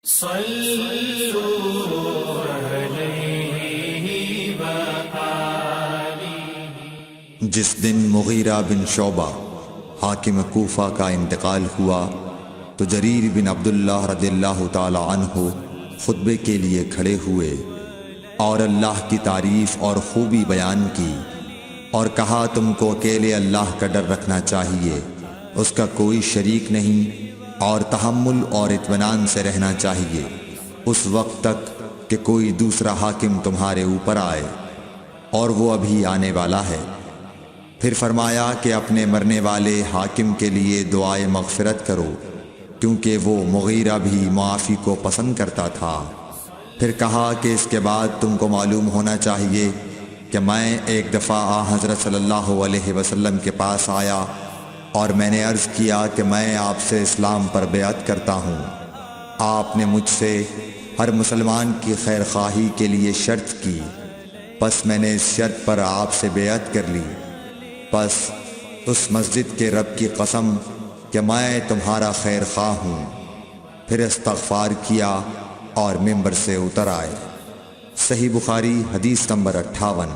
جس دن مغیرہ بن شعبہ حاکم کوفہ کا انتقال ہوا تو جریر بن عبداللہ رضی اللہ تعالی عنہ خطبے کے لیے کھڑے ہوئے اور اللہ کی تعریف اور خوبی بیان کی اور کہا تم کو اکیلے اللہ کا ڈر رکھنا چاہیے، اس کا کوئی شریک نہیں، اور تحمل اور اطمینان سے رہنا چاہیے اس وقت تک کہ کوئی دوسرا حاکم تمہارے اوپر آئے، اور وہ ابھی آنے والا ہے۔ پھر فرمایا کہ اپنے مرنے والے حاکم کے لیے دعائے مغفرت کرو، کیونکہ وہ مغیرہ بھی معافی کو پسند کرتا تھا۔ پھر کہا کہ اس کے بعد تم کو معلوم ہونا چاہیے کہ میں ایک دفعہ حضرت صلی اللہ علیہ وسلم کے پاس آیا اور میں نے عرض کیا کہ میں آپ سے اسلام پر بیعت کرتا ہوں۔ آپ نے مجھ سے ہر مسلمان کی خیر خواہی کے لیے شرط کی، پس میں نے اس شرط پر آپ سے بیعت کر لی۔ پس اس مسجد کے رب کی قسم کہ میں تمہارا خیر خواہ ہوں۔ پھر استغفار کیا اور ممبر سے اتر آئے۔ صحیح بخاری حدیث نمبر 58۔